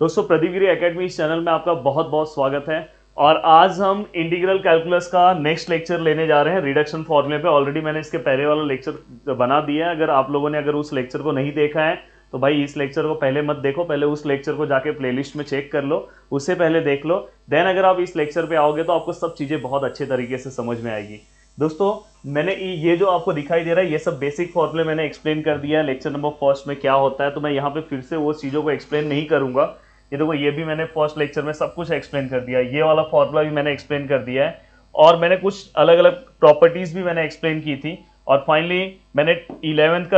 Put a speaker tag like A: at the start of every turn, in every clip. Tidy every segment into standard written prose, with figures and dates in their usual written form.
A: दोस्तों प्रदीप गिरी एकेडमी इस चैनल में आपका बहुत बहुत स्वागत है। और आज हम इंटीग्रल कैलकुलस का नेक्स्ट लेक्चर लेने जा रहे हैं रिडक्शन फॉर्मूले पे। ऑलरेडी मैंने इसके पहले वाला लेक्चर बना दिया है। अगर आप लोगों ने उस लेक्चर को नहीं देखा है तो भाई इस लेक्चर को पहले मत देखो, पहले उस लेक्चर को जाके प्लेलिस्ट में चेक कर लो, उससे पहले देख लो। देन अगर आप इस लेक्चर पे आओगे तो आपको सब चीज़ें बहुत अच्छे तरीके से समझ में आएगी। दोस्तों मैंने ये जो आपको दिखाई दे रहा है ये सब बेसिक फॉर्मूले मैंने एक्सप्लेन कर दिया है लेक्चर नंबर फर्स्ट में क्या होता है, तो मैं यहाँ पे फिर से वो चीज़ों को एक्सप्लेन नहीं करूंगा। ये देखो ये भी मैंने फर्स्ट लेक्चर में सब कुछ एक्सप्लेन कर दिया है, ये वाला फॉर्मूला भी मैंने एक्सप्लेन कर दिया है, और मैंने कुछ अलग अलग प्रॉपर्टीज भी मैंने एक्सप्लेन की थी। और फाइनली मैंने 12th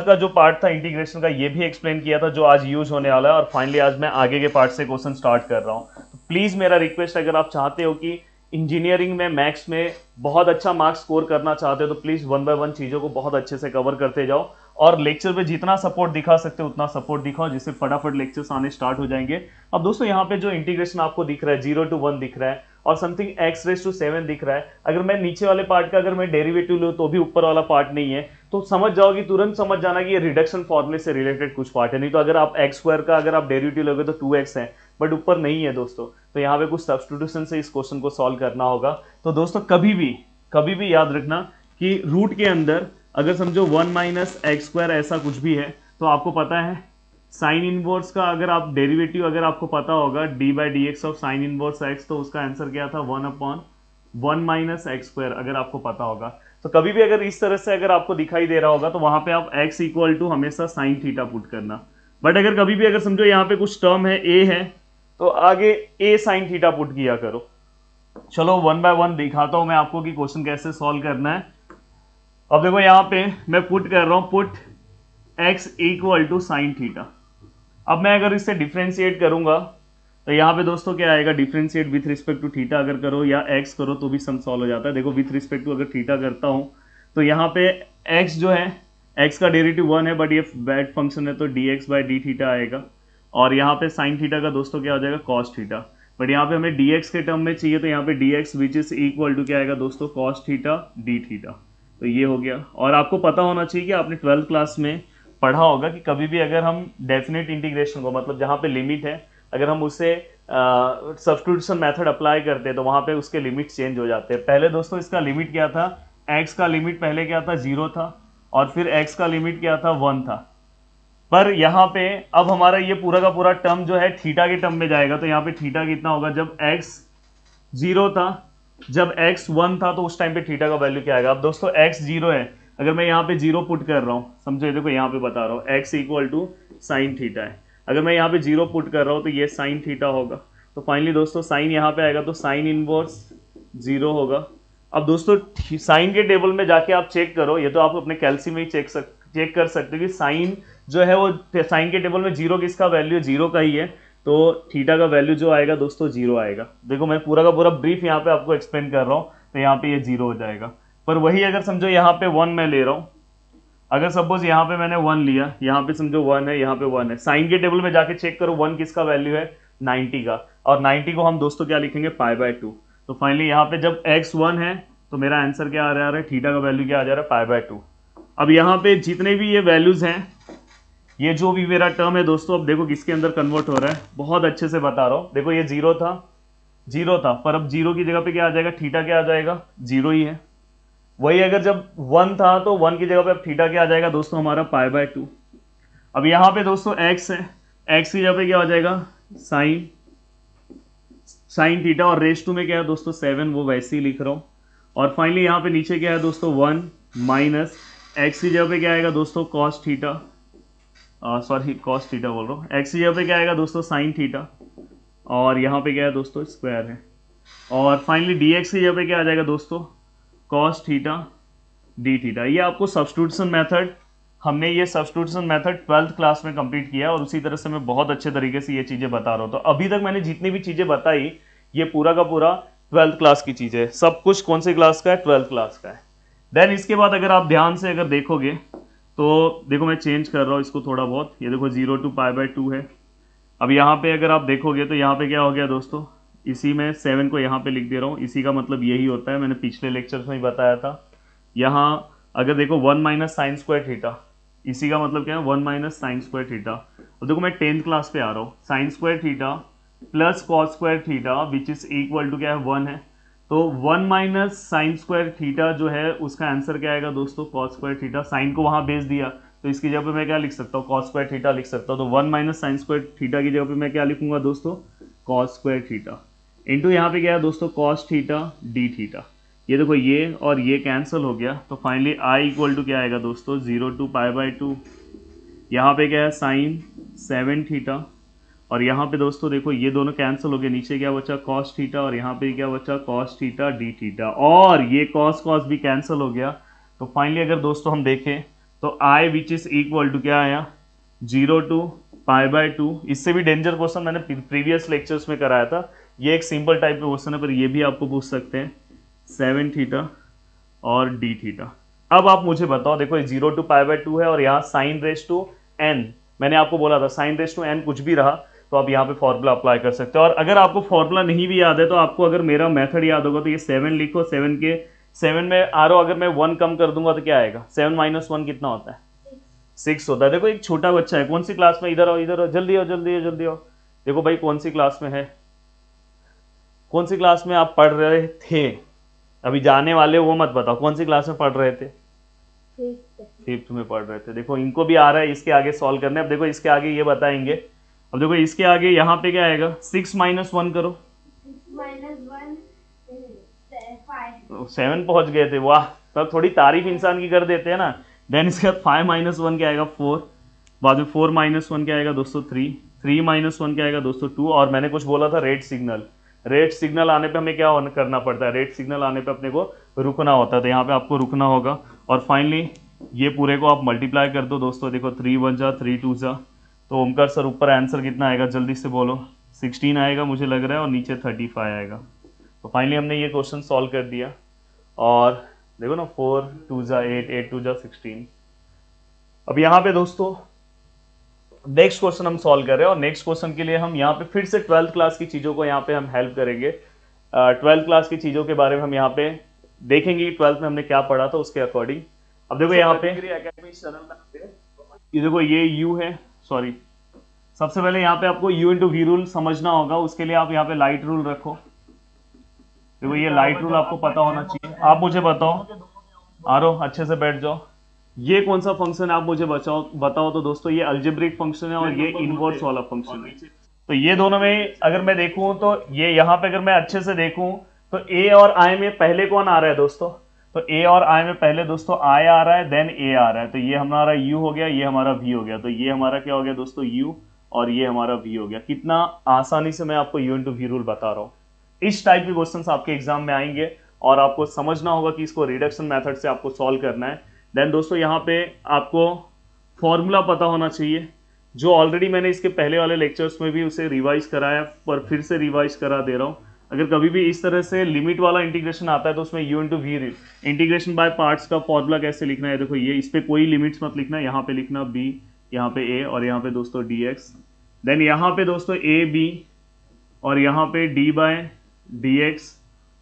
A: का जो पार्ट था इंटीग्रेशन का ये भी एक्सप्लेन किया था जो आज यूज होने वाला है। और फाइनली आज मैं आगे के पार्ट से क्वेश्चन स्टार्ट कर रहा हूँ। तो प्लीज़ मेरा रिक्वेस्ट, अगर आप चाहते हो कि इंजीनियरिंग में मैथ्स में बहुत अच्छा मार्क्स स्कोर करना चाहते हो तो प्लीज़ 1 बाय 1 चीज़ों को बहुत अच्छे से कवर करते जाओ, और लेक्चर पे जितना सपोर्ट दिखा सकते हो उतना सपोर्ट दिखाओ, जिससे फटाफट लेक्चर्स आने स्टार्ट हो जाएंगे। अब दोस्तों यहाँ पे जो इंटीग्रेशन आपको दिख रहा है 0 to 1 दिख रहा है और समथिंग x⁻⁷ दिख रहा है। अगर मैं नीचे वाले पार्ट का अगर मैं डेरिवेटिव लूँ तो भी ऊपर वाला पार्ट नहीं है, तो समझ जाओगी, तुरंत समझ जाना कि ये रिडक्शन फॉर्मूले से रिलेटेड कुछ पार्ट है। नहीं तो अगर आप x² का अगर आप डेरिवेटिव लोगे तो 2x है, बट ऊपर नहीं है दोस्तों। तो यहाँ पे कुछ सब्स्टिट्यूशन से इस क्वेश्चन को सॉल्व करना होगा। तो दोस्तों कभी भी याद रखना कि रूट के अंदर अगर समझो 1 - x² ऐसा कुछ भी है तो आपको पता है साइन इनवर्स का अगर आप डेरिवेटिव अगर आपको पता होगा d/dx of sine inverse x, तो उसका आंसर क्या था 1/1 - x²। अगर आपको पता होगा तो कभी भी अगर इस तरह से अगर आपको दिखाई दे रहा होगा तो वहां पे आप x = हमेशा साइन थीटा पुट करना। बट अगर कभी भी अगर समझो यहाँ पे कुछ टर्म है a है तो आगे a साइन थीटा पुट किया करो। चलो 1 बाय 1 दिखाता हूं मैं आपको कि क्वेश्चन कैसे सॉल्व करना है। अब देखो यहाँ पे मैं पुट कर रहा हूं, पुट x = साइन थीटा। अब मैं अगर इससे डिफ्रेंशिएट करूंगा तो यहाँ पे दोस्तों क्या आएगा, differentiate with respect to theta अगर करो या x करो तो भी सम सॉल्व हो जाता है। देखो विथ रिस्पेक्ट टू अगर थीटा करता हूँ तो यहाँ पे x जो है x का डेरिवेटिव 1 है, बट ये बैड फंक्शन है तो dx/d आएगा। और यहाँ पे साइन थीटा का दोस्तों क्या हो जाएगा cos थीटा। बट यहाँ पे हमें dx के टर्म में चाहिए तो यहाँ पे dx which is equal to क्या आएगा दोस्तों cos थीटा d। तो ये हो गया। और आपको पता होना चाहिए कि आपने 12th क्लास में पढ़ा होगा कि कभी भी अगर हम डेफिनेट इंटीग्रेशन को, मतलब जहाँ पे लिमिट है, अगर हम उसे सब्स्टिट्यूशन मेथड अप्लाई करते हैं तो वहाँ पे उसके लिमिट चेंज हो जाते हैं। पहले दोस्तों इसका लिमिट क्या था, x का लिमिट पहले क्या था 0 था, और फिर x का लिमिट क्या था 1 था। पर यहाँ पे अब हमारा ये पूरा का पूरा टर्म जो है थीटा के टर्म में जाएगा, तो यहाँ पे थीटा कितना होगा, जब x 0 था, जब x 1 था तो उस टाइम पे थीटा का वैल्यू क्या आएगा। अब दोस्तों x 0 है, अगर मैं यहाँ पे 0 पुट कर रहा हूँ, समझो देखो यहाँ पे बता रहा हूँ x = साइन थीटा है। अगर मैं यहाँ पे 0 पुट कर रहा हूँ तो ये साइन थीटा होगा। तो फाइनली दोस्तों साइन यहाँ पे आएगा तो साइन इनवर्स 0 होगा। अब दोस्तों साइन के टेबल में जाके आप चेक करो, ये तो आप अपने कैल्सी में ही चेक कर सकते हो कि साइन जो है वो साइन के टेबल में 0 किसका वैल्यू 0 का ही है, तो थीटा का वैल्यू जो आएगा दोस्तों 0 आएगा। देखो मैं पूरा का पूरा ब्रीफ यहाँ पे आपको एक्सप्लेन कर रहा हूँ, तो यहाँ पे ये 0 हो जाएगा। पर वही अगर समझो यहाँ पे 1 मैं ले रहा हूँ, अगर सपोज यहाँ पे मैंने 1 लिया, यहाँ पे समझो 1 है, यहाँ पे 1 है, साइन के टेबल में जाके चेक करो 1 किसका वैल्यू है 90 का, और 90 को हम दोस्तों क्या लिखेंगे π/2। तो फाइनली यहाँ पे जब x 1 है तो मेरा आंसर क्या आ रहा है, थीटा का वैल्यू क्या आ जा रहा है π/2। अब यहाँ पे जितने भी ये वैल्यूज हैं, ये जो भी मेरा टर्म है दोस्तों, अब देखो किसके अंदर कन्वर्ट हो रहा है, बहुत अच्छे से बता रहा हूँ। देखो ये 0 था, पर अब 0 की जगह पे क्या आ जाएगा, थीटा क्या आ जाएगा 0 ही है। वही अगर जब 1 था तो 1 की जगह पे अब थीटा क्या आ जाएगा दोस्तों हमारा π/2। अब यहाँ पे दोस्तों x है, x की जगह पे क्या हो जाएगा साइन थीटा, और रेस टू में क्या है दोस्तों 7, वो वैसे ही लिख रहा हूँ। और फाइनली यहाँ पे नीचे क्या है दोस्तों 1 माइनस x की जगह पे क्या आएगा दोस्तों cos थीटा, cos थीटा बोल रहा हूँ, x की जगह पे क्या आएगा दोस्तों साइन थीटा, और यहाँ पे क्या है दोस्तों स्क्वायर है। और फाइनली dx की जगह पे क्या आ जाएगा दोस्तों cos थीटा d। ये आपको सब्स्टिट्यूशन मेथड, हमने ये सब्स्टिट्यूशन मेथड 12th क्लास में कंप्लीट किया, और उसी तरह से मैं बहुत अच्छे तरीके से ये चीज़ें बता रहा हूँ। तो अभी तक मैंने जितनी भी चीज़ें बताई ये पूरा का पूरा 12th क्लास की चीज़ है। सब कुछ कौन से क्लास का है, 12th क्लास का है। देन इसके बाद अगर आप ध्यान से अगर देखोगे तो देखो मैं चेंज कर रहा हूँ इसको थोड़ा बहुत, ये देखो 0 to π/2 है। अब यहाँ पे अगर आप देखोगे तो यहाँ पे क्या हो गया दोस्तों, इसी में 7 को यहाँ पे लिख दे रहा हूँ, इसी का मतलब यही होता है, मैंने पिछले लेक्चर्स में ही बताया था। यहाँ अगर देखो 1 - sin² थीटा, इसी का मतलब क्या है 1 माइनस साइन स्क्वायर थीटा। अब देखो मैं 10th क्लास पे आ रहा हूँ, sine square theta plus cos square theta which is equal to क्या है 1 है, तो 1 माइनस साइन स्क्वायर थीटा जो है उसका आंसर क्या आएगा दोस्तों कॉस स्क्वायर थीटा। साइन को वहां भेज दिया तो इसकी जगह पे मैं क्या लिख सकता हूँ कॉस स्क्वायर थीटा लिख सकता हूँ। तो 1 माइनस साइन स्क्वायर थीटा की जगह पे मैं क्या लिखूंगा दोस्तों कॉस स्क्वायर थीटा इंटू यहाँ पे क्या है दोस्तों कॉस थीटा डी थीटा। ये देखो ये और ये कैंसिल हो गया तो फाइनली आई इक्वल टू क्या आएगा दोस्तों 0 टू π/2। यहाँ पे क्या है साइन 7 थीटा और यहाँ पे दोस्तों देखो ये दोनों कैंसिल हो गए, नीचे क्या बचा कॉस थीटा और यहाँ पे क्या बचा कॉस थीटा डी थीटा और ये कॉस कॉस भी कैंसिल हो गया। तो फाइनली अगर दोस्तों हम देखें तो आई विच इज इक्वल टू क्या आया 0 टू π/2। इससे भी डेंजर क्वेश्चन मैंने प्रीवियस लेक्चर्स में कराया था, ये एक सिंपल टाइप का क्वेश्चन है पर ये भी आपको पूछ सकते हैं 7 थीटा और डी थीटा। अब आप मुझे बताओ, देखो 0 टू π/2 है और यहाँ साइन रेस टू n, मैंने आपको बोला था साइन रेस टू n कुछ भी रहा तो आप यहाँ पे फॉर्मूला अप्लाई कर सकते हो। और अगर आपको फॉर्मूला नहीं भी याद है तो आपको अगर मेरा मेथड याद होगा तो ये 7 लिखो, 7 में आरो अगर मैं 1 कम कर दूंगा तो क्या आएगा 7 माइनस 1 कितना होता है 6 होता है। देखो एक छोटा बच्चा है, कौन सी क्लास में, इधर आओ इधर आओ, जल्दी आओ जल्दी आओ जल्दी आओ। देखो भाई कौन सी क्लास में है, कौन सी क्लास में आप पढ़ रहे थे, अभी जाने वाले वो मत बताओ, कौन सी क्लास में पढ़ रहे थे 5th में पढ़ रहे थे। देखो इनको भी आ रहा है इसके आगे सॉल्व करने। अब देखो इसके आगे ये बताएंगे, अब देखो इसके आगे यहाँ पे क्या आएगा 6 माइनस 1 करो, 7 पहुंच गए थे, वाह। तब थोड़ी तारीफ इंसान की कर देते हैं ना। देन इसके बाद 5 माइनस 1 क्या आएगा 4, बाद में 4 माइनस 1 क्या आएगा दोस्तों 3 माइनस 1 क्या आएगा दोस्तों 2। और मैंने कुछ बोला था रेड सिग्नल आने पे हमें क्या करना पड़ता है, रेड सिग्नल आने पे अपने को रुकना होता है, तो यहाँ पे आपको रुकना होगा। और फाइनली ये पूरे को आप मल्टीप्लाई कर दो दोस्तों, देखो 3 1 जा 3 2 जा, तो ओमकार सर ऊपर आंसर कितना आएगा जल्दी से बोलो, 16 आएगा मुझे लग रहा है और नीचे 35 आएगा। तो फाइनली हमने ये क्वेश्चन सॉल्व कर दिया और देखो ना 4 2 जा 8 8 2 जा 16। अब यहाँ पे दोस्तों नेक्स्ट क्वेश्चन हम सॉल्व कर रहे हैं और नेक्स्ट क्वेश्चन के लिए हम यहाँ पे फिर से 12th क्लास की चीज़ों को यहाँ पे हम हेल्प करेंगे। 12th क्लास की चीज़ों के बारे में हम यहाँ पे देखेंगे कि 12th में हमने क्या पढ़ा था उसके अकॉर्डिंग। अब देखो यहाँ पे ये देखो ये u है, सॉरी सबसे पहले यहाँ पे आपको u इंटू वी रूल समझना होगा, उसके लिए आप यहाँ पे लाइट रूल रखो। देखो ये लाइट रूल आपको पता होना चाहिए। आप मुझे बताओ, आरो अच्छे से बैठ जाओ, ये कौन सा फंक्शन है आप मुझे बताओ तो दोस्तों ये अलजेब्रिक फंक्शन है और ये इनवर्स वाला फंक्शन है। तो ये दोनों में अगर मैं देखूं तो ये यहाँ पे अगर मैं अच्छे से देखूं तो a और i में पहले कौन आ रहा है दोस्तों, तो a और i में पहले दोस्तों i आ रहा है देन a आ रहा है, तो ये हमारा u हो गया, ये हमारा v हो गया, तो ये हमारा क्या हो गया दोस्तों u और ये हमारा v हो गया। कितना आसानी से मैं आपको u इंटू वी रूल बता रहा हूँ। इस टाइप के क्वेश्चंस आपके एग्जाम में आएंगे और आपको समझना होगा कि इसको रिडक्शन मेथड से आपको सॉल्व करना है। देन दोस्तों यहाँ पे आपको फॉर्मूला पता होना चाहिए, जो ऑलरेडी मैंने इसके पहले वाले लेक्चर्स में भी उसे रिवाइज कराया पर फिर से रिवाइज करा दे रहा हूँ। अगर कभी भी इस तरह से लिमिट वाला इंटीग्रेशन आता है तो उसमें u into V integration by parts का फॉर्मूला कैसे लिखना है, देखो ये इस पर कोई लिमिट्स मत लिखना, यहाँ पे लिखना b, यहाँ पे a और यहाँ पे दोस्तों dx। देन यहाँ पे दोस्तों a b और यहाँ पे d बाय dx,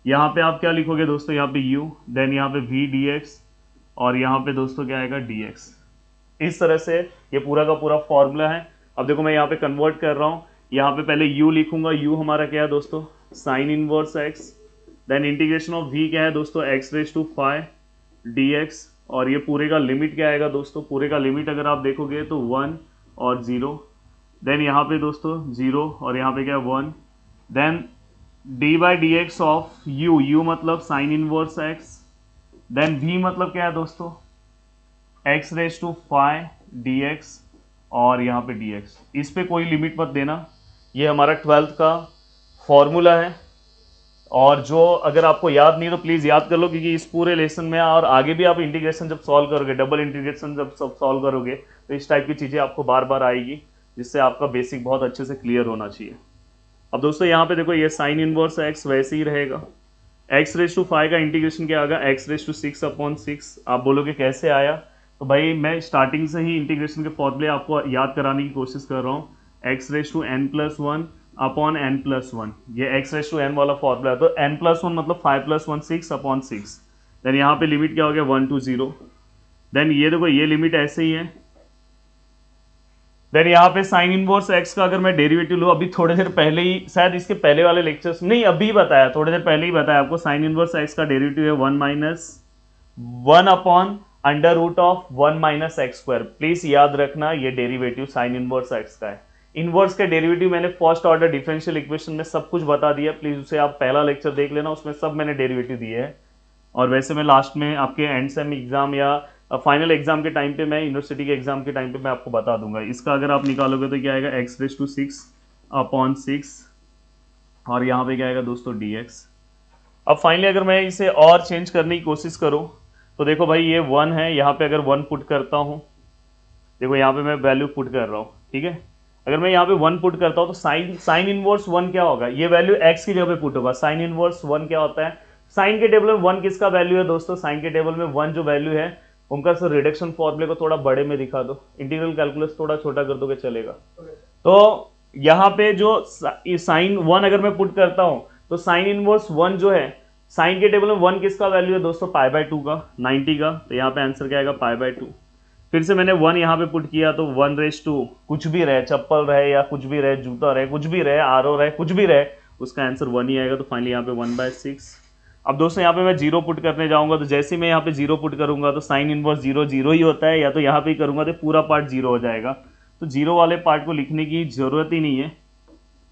A: यहाँ पे आप क्या लिखोगे दोस्तों यहाँ पे u, देन यहाँ पे v dx और यहाँ पे दोस्तों क्या आएगा dx। इस तरह से ये पूरा का पूरा फॉर्मूला है। अब देखो मैं यहाँ पे कन्वर्ट कर रहा हूँ, यहाँ पे पहले u लिखूंगा, u हमारा क्या है दोस्तों sine inverse x, then integration of v क्या है दोस्तों x रेज टू 5 dx और ये पूरे का लिमिट क्या आएगा दोस्तों, पूरे का लिमिट अगर आप देखोगे तो 1 और 0, देन यहाँ पे दोस्तों 0 और यहाँ पे क्या है 1, then d by D X of u मतलब sine inverse x, then v मतलब क्या है दोस्तों x रेज टू 5 dx और यहाँ पे dx। इस पे कोई लिमिट मत देना, ये हमारा 12th का फॉर्मूला है। और जो अगर आपको याद नहीं तो प्लीज़ याद कर लो, क्योंकि इस पूरे लेसन में और आगे भी आप इंटीग्रेशन जब सॉल्व करोगे, डबल इंटीग्रेशन जब सब सॉल्व करोगे तो इस टाइप की चीज़ें आपको बार बार आएगी, जिससे आपका बेसिक बहुत अच्छे से क्लियर होना चाहिए। अब दोस्तों यहाँ पे देखो ये साइन इनवर्स x वैसे ही रहेगा, x रेज टू 5 का इंटीग्रेशन क्या आएगा x रेज टू 6 अपॉन 6। आप बोलोगे कैसे आया, तो भाई मैं स्टार्टिंग से ही इंटीग्रेशन के फॉर्मूले आपको याद कराने की कोशिश कर रहा हूँ। x raise to n plus 1 upon n plus 1, ये x रेज टू n वाला फॉर्मूला है, तो n प्लस 1 मतलब 5 प्लस 1 6 अपॉन 6। देन यहाँ पे लिमिट क्या हो गया 1 to 0, देन ये देखो ये लिमिट ऐसे ही है देन यहाँ पे साइन इनवर्स एक्स का अगर मैं डेरिवेटिव लूँ, अभी थोड़ी देर पहले ही, शायद इसके पहले वाले लेक्चर्स नहीं, अभी बताया, थोड़ी देर पहले ही बताया आपको, साइन इनवर्स एक्स का डेरिवेटिव है 1 minus 1 upon under root of 1 minus X square. Please याद रखना ये डेरिवेटिव साइन इनवर्स एक्स का है। इनवर्स का डेरिवेटिव मैंने फर्स्ट ऑर्डर डिफरेंशियल इक्वेशन में सब कुछ बता दिया, प्लीज उसे आप पहला लेक्चर देख लेना, उसमें सब मैंने डेरिवेटिव दिए हैं। और वैसे मैं लास्ट में आपके एंड सेम एग्जाम या फाइनल एग्जाम के टाइम पे, मैं यूनिवर्सिटी के एग्जाम के टाइम पे मैं आपको बता दूंगा। इसका अगर आप निकालोगे तो क्या आएगा, एक्स रेस टू 6 अपॉन 6 और यहाँ पे क्या आएगा दोस्तों dx। अब फाइनली अगर मैं इसे और चेंज करने की कोशिश करूँ तो देखो भाई ये 1 है, यहाँ पे अगर 1 पुट करता हूँ, देखो यहाँ पे मैं वैल्यू पुट कर रहा हूँ, ठीक है। अगर मैं यहाँ पे 1 पुट करता हूँ तो साइन इनवर्स 1 क्या होगा, ये वैल्यू x की जगह पे पुट होगा। साइन इनवर्स 1 क्या होता है, साइन के टेबल में 1 किसका वैल्यू है दोस्तों, साइन के टेबल में 1 जो वैल्यू है उनका सर रिडक्शन फॉर्मूले को थोड़ा बड़े में दिखा दो, इंटीग्रल कैलकुलस थोड़ा छोटा कर दोगे चलेगा। तो यहाँ पे जो साइन 1 अगर मैं पुट करता हूँ तो साइन इनवर्स 1 जो है, साइन के टेबल में 1 किसका वैल्यू है दोस्तों, पाई बाय 2 का, 90 का, तो यहाँ पे आंसर क्या आएगा पाई बाय 2। फिर से मैंने 1 यहाँ पे पुट किया तो 1 रेस टू कुछ भी रहे, चप्पल रहे या कुछ भी रहे, जूता रहे, कुछ भी रहे, आरओ रहे, कुछ भी रहे, उसका आंसर 1 ही आएगा। तो फाइनली यहाँ पे 1/6। अब दोस्तों यहाँ पे मैं 0 पुट करने जाऊंगा तो जैसे ही मैं यहाँ पे 0 पुट करूंगा तो साइन इनवर्स 0 0 ही होता है, या तो यहाँ पे ही करूंगा तो पूरा पार्ट 0 हो जाएगा। तो 0 वाले पार्ट को लिखने की जरूरत ही नहीं है,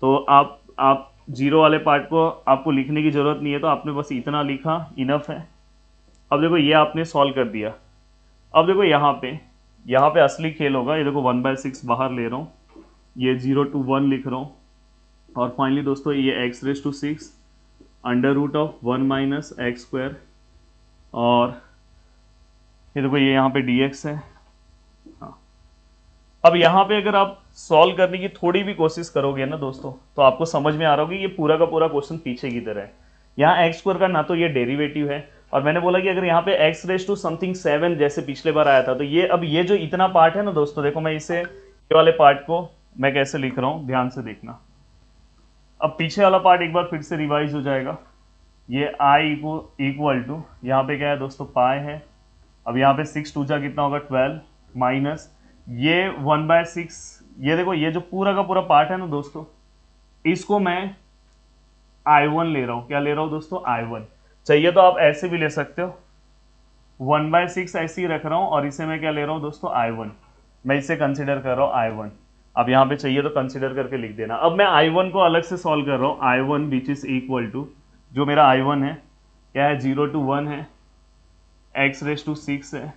A: तो आप 0 वाले पार्ट को आपको लिखने की जरूरत नहीं है, तो आपने बस इतना लिखा इनफ है। अब देखो ये आपने सॉल्व कर दिया। अब देखो यहाँ पे असली खेल होगा, ये देखो 1/6 बाहर ले रहा हूँ, ये 0 to 1 लिख रहा हूँ, और फाइनली दोस्तों ये x raise to 6 under root of 1 minus X square, और ये देखो ये यहाँ पे dx है। हाँ, अब यहाँ पे अगर आप सॉल्व करने की थोड़ी भी कोशिश करोगे ना दोस्तों, तो आपको समझ में आ रहा होगा ये पूरा का पूरा क्वेश्चन पीछे की तरह है। यहाँ एक्स स्क्वायर का ना तो ये डेरिवेटिव है, और मैंने बोला कि अगर यहाँ पे एक्स रेस टू समथिंग 7 जैसे पिछले बार आया था, तो ये अब ये जो इतना पार्ट है ना दोस्तों, देखो मैं इसे ये वाले पार्ट को मैं कैसे लिख रहा हूँ, ध्यान से देखना। अब पीछे वाला पार्ट एक बार फिर से रिवाइज हो जाएगा। ये i इक्वल टू यहाँ पे क्या है दोस्तों, पाई है। अब यहाँ पे 6 2 जा कितना होगा 12 माइनस ये 1/6। ये देखो ये जो पूरा का पूरा पार्ट है ना दोस्तों, इसको मैं I1 ले रहा हूँ। क्या ले रहा हूँ दोस्तों, I1। चाहिए तो आप ऐसे भी ले सकते हो, 1/6 ऐसे ही रख रहा हूँ, और इसे मैं क्या ले रहा हूँ दोस्तों, I1। मैं इसे कंसिडर कर रहा हूँ I1। अब यहाँ पे चाहिए तो कंसिडर करके लिख देना। अब मैं I1 को अलग से सॉल्व कर रहा हूँ, I1 which is equal to, जो मेरा I1 है क्या है, 0 to 1 है, x रेस टू 6 है,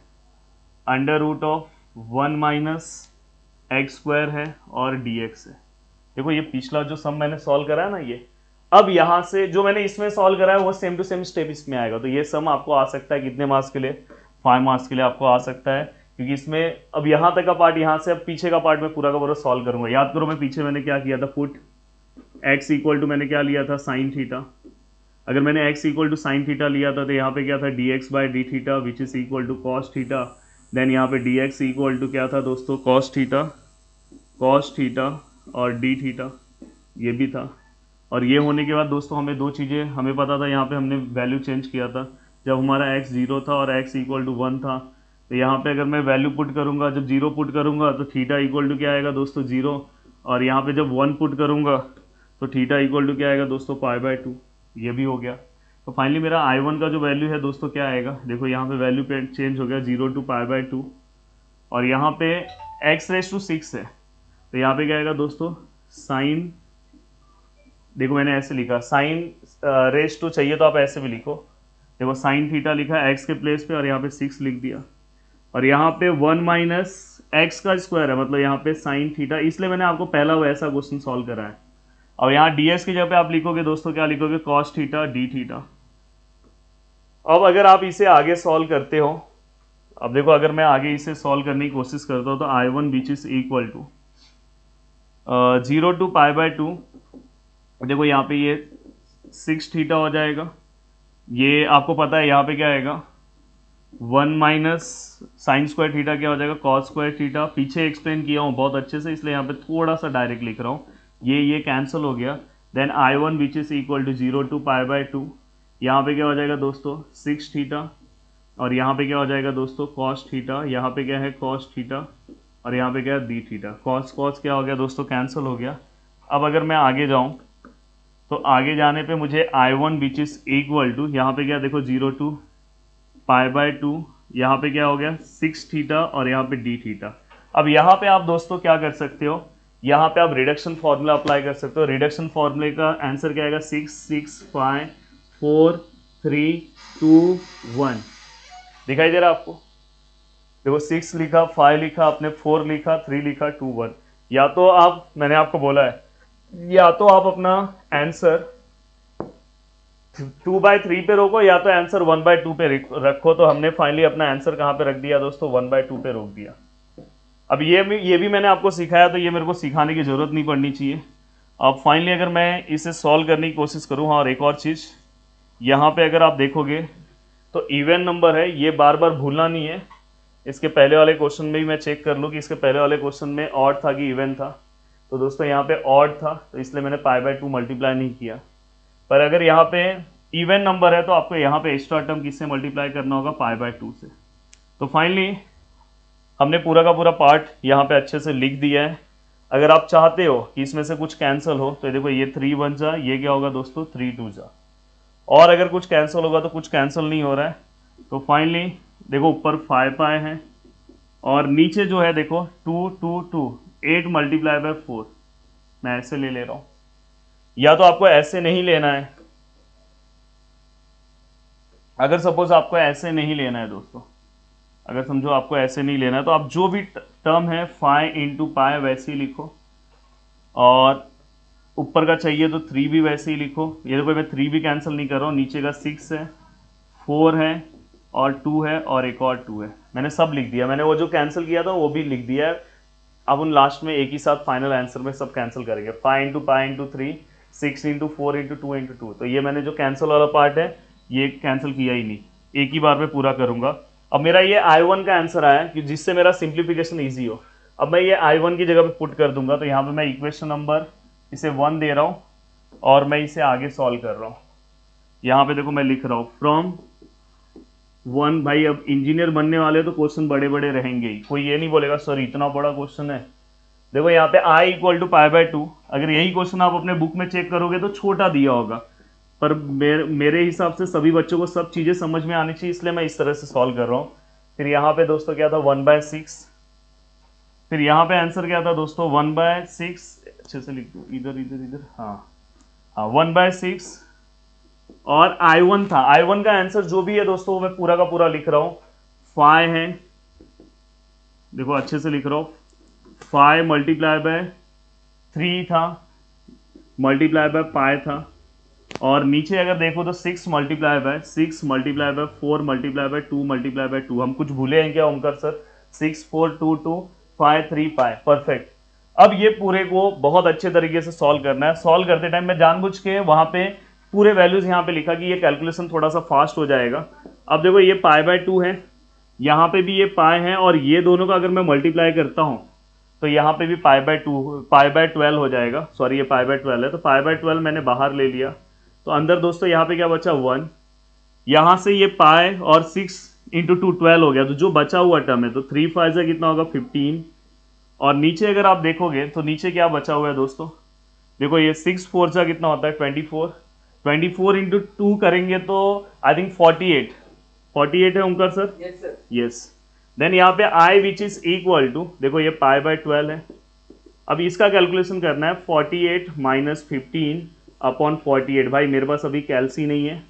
A: under root of 1 minus X square है, और dx है। देखो ये पिछला जो सम मैंने सॉल्व करा है ना, ये अब यहाँ से जो मैंने इसमें सॉल्व करा है वो सेम टू सेम स्टेप इसमें आएगा। तो ये सम आपको आ सकता है कितने मार्क्स के लिए, 5 मार्क्स के लिए आपको आ सकता है, क्योंकि इसमें अब यहाँ तक का पार्ट, यहाँ से अब पीछे का पार्ट मैं पूरा का पूरा सॉल्व करूंगा। याद करो मैं पीछे मैंने क्या किया था, पुट x इक्वल टू मैंने क्या लिया था, साइन थीटा। अगर मैंने x equal to sine theta लिया था तो यहाँ पे क्या था, dx by D theta which is equal to cos theta. Then यहाँ पे dx इक्वल टू क्या था दोस्तों, कॉस थीटा और डी थीटा, ये भी था। और ये होने के बाद दोस्तों हमें दो चीज़ें हमें पता था, यहाँ पे हमने वैल्यू चेंज किया था जब हमारा x 0 था और x इक्वल टू 1 था। तो यहाँ पे अगर मैं वैल्यू पुट करूँगा, जब 0 पुट करूँगा तो थीटा इक्वल टू क्या आएगा दोस्तों, 0, और यहाँ पे जब 1 पुट करूँगा तो थीटा इक्वल टू क्या आएगा दोस्तों, पाई बाय 2। ये भी हो गया। तो फाइनली मेरा I1 का जो वैल्यू है दोस्तों क्या आएगा, देखो यहाँ पे वैल्यू पे चेंज हो गया, 0 to पाई बाय 2, और यहाँ पे x रेस टू 6 है, तो यहाँ पे क्या आएगा दोस्तों, साइन, देखो मैंने ऐसे लिखा साइन रेस टू, चाहिए तो आप ऐसे भी लिखो, देखो साइन थीटा लिखा है x के प्लेस पे और यहाँ पे 6 लिख दिया, और यहाँ पे 1 माइनस एक्स का स्क्वायर है, मतलब यहाँ पे साइन थीटा, इसलिए मैंने आपको पहला वैसा क्वेश्चन सॉल्व करा है। और यहाँ ds की जगह पे आप लिखोगे दोस्तों, क्या लिखोगे, कॉस थीटा डी थीटा। अब अगर आप इसे आगे सॉल्व करते हो, अब देखो अगर मैं आगे इसे सॉल्व करने की कोशिश करता हूँ तो I1 which is equal to 0 to pi by 2, देखो यहाँ पे ये 6 थीटा हो जाएगा। ये आपको पता है यहाँ पे क्या आएगा, 1 माइनस साइन स्क्वायर थीटा क्या हो जाएगा, कॉस स्क्वायर थीटा। पीछे एक्सप्लेन किया हूँ बहुत अच्छे से, इसलिए यहाँ पे थोड़ा सा डायरेक्ट लिख रहा हूँ, ये कैंसिल हो गया। Then I1 which is equal to 0 to pi by 2, यहाँ पे क्या हो जाएगा दोस्तों, 6 थीटा, और यहाँ पे क्या हो जाएगा दोस्तों, कॉस थीटा, यहाँ पे क्या है, कॉस थीटा, और यहाँ पे क्या है डी थीटा। कॉस कॉस क्या हो गया दोस्तों, कैंसिल हो गया। अब अगर मैं आगे जाऊँ तो आगे जाने पे मुझे I1 which is equal to, यहाँ पे क्या देखो 0 टू π/2, यहाँ पे क्या हो गया 6 थीटा और यहाँ पे डी थीटा। अब यहाँ पे आप दोस्तों क्या कर सकते हो, यहाँ पे आप रिडक्शन फॉर्मूला अप्लाई कर सकते हो। रिडक्शन फॉर्मूले का आंसर क्या आएगा, 6 6 5 4 3 2 1। दिखाई दे रहा है आपको, देखो 6 लिखा, 5 लिखा आपने, 4 लिखा, 3 लिखा, 2 1। या तो आप, मैंने आपको बोला है, या तो आप अपना आंसर 2/3 पे रोको या तो आंसर 1/2 पे रखो। तो हमने फाइनली अपना आंसर कहाँ पे रख दिया दोस्तों, 1/2 पे रोक दिया। अब ये भी मैंने आपको सिखाया, तो ये मेरे को सिखाने की जरूरत नहीं पड़नी चाहिए। अब फाइनली अगर मैं इसे सॉल्व करने की कोशिश करूँ, हाँ और एक और चीज़ यहाँ पे अगर आप देखोगे तो इवन नंबर है, ये बार बार भूलना नहीं है। इसके पहले वाले क्वेश्चन में भी मैं चेक कर लूँ कि इसके पहले वाले क्वेश्चन में ऑड था कि इवन था। तो दोस्तों यहाँ पे ऑड था, तो इसलिए मैंने π/2 मल्टीप्लाई नहीं किया। पर अगर यहाँ पे इवन नंबर है तो आपको यहाँ पे एक्स्ट्रा टर्म किससे मल्टीप्लाई करना होगा, π/2 से। तो फाइनली हमने पूरा का पूरा पार्ट यहाँ पे अच्छे से लिख दिया है। अगर आप चाहते हो कि इसमें से कुछ कैंसिल हो तो देखो ये 3 1 जा, ये क्या होगा दोस्तों 3 2 जा। और अगर कुछ कैंसिल होगा तो कुछ कैंसिल नहीं हो रहा है। तो फाइनली देखो ऊपर 5 पाए हैं और नीचे जो है देखो 2 2 2 8 × 4। मैं ऐसे ले रहा हूँ, या तो आपको ऐसे नहीं लेना है। अगर सपोज आपको ऐसे नहीं लेना है दोस्तों, अगर समझो आपको ऐसे नहीं लेना है, तो आप जो भी टर्म है 5 × π वैसे ही लिखो, और ऊपर का चाहिए तो 3 भी वैसे ही लिखो। ये देखो मैं 3 भी कैंसिल नहीं कर रहा हूँ, नीचे का 6 है, 4 है और 2 है और एक और 2 है। मैंने सब लिख दिया, मैंने वो जो कैंसिल किया था वो भी लिख दिया है। अब उन लास्ट में एक ही साथ फाइनल आंसर में सब कैंसिल करेंगे। 5 × π × 3, 6 × 4 × 2 × 2। तो ये मैंने जो कैंसिल वाला पार्ट है ये कैंसिल किया ही नहीं, एक ही बार में पूरा करूंगा। अब मेरा ये I1 का आंसर आया कि जिससे मेरा सिंप्लीफिकेशन ईजी हो। अब मैं ये I1 की जगह पे पुट कर दूंगा, तो यहाँ पे मैं इक्वेशन नंबर इसे 1 दे रहा हूँ और मैं इसे आगे सॉल्व कर रहा हूँ। यहाँ पे देखो मैं लिख रहा हूँ फ्रॉम 1। भाई अब इंजीनियर बनने वाले तो क्वेश्चन बड़े बड़े रहेंगे ही, कोई ये नहीं बोलेगा सर इतना बड़ा क्वेश्चन है। देखो यहाँ पे I = π/2, अगर यही क्वेश्चन आप अपने बुक में चेक करोगे तो छोटा दिया होगा, पर मेरे हिसाब से सभी बच्चों को सब चीज़ें समझ में आनी चाहिए, इसलिए मैं इस तरह से सॉल्व कर रहा हूँ। फिर यहाँ पे दोस्तों क्या था 1/6, फिर यहाँ पे आंसर क्या था दोस्तों 1/6। अच्छे से लिख दो, इधर इधर इधर, हाँ 1/6। और I1 था, I1 का आंसर जो भी है दोस्तों मैं पूरा का पूरा लिख रहा हूँ। 5 है, देखो अच्छे से लिख रहा हूँ, 5 × 3 था, मल्टीप्लाई बाय पाई था, और नीचे अगर देखो तो 6 × 4 × 2 × 2। हम कुछ भूले हैं क्या ओमकार सर? 6 4 2 2 5 3 5, परफेक्ट। अब ये पूरे को बहुत अच्छे तरीके से सॉल्व करना है। सॉल्व करते टाइम मैं जानबूझ के वहां पे पूरे वैल्यूज यहाँ पे लिखा कि ये कैलकुलेशन थोड़ा सा फास्ट हो जाएगा। अब देखो ये π/2 है, यहाँ पे भी ये पाई है, और ये दोनों का अगर मैं मल्टीप्लाई करता हूँ तो यहाँ पे भी π/12 हो जाएगा। सॉरी ये π/12 है, तो π/12 मैंने बाहर ले लिया। तो अंदर दोस्तों यहाँ पे क्या बचा 1, यहाँ से ये पाई और 6 × 2 12 हो गया, तो जो बचा हुआ टर्म है तो 3 5 से कितना होगा 15। और नीचे अगर आप देखोगे तो नीचे क्या बचा हुआ है दोस्तों, देखो ये 6 4 से कितना होता है 24 × 2 करेंगे तो आई थिंक 48 है ओमकार सर? यस। देन यहाँ पे I which is equal to, देखो ये π/12 है। अब इसका कैलकुलेशन करना है 48 - 15/48। भाई मेरे पास अभी कैल्सी नहीं है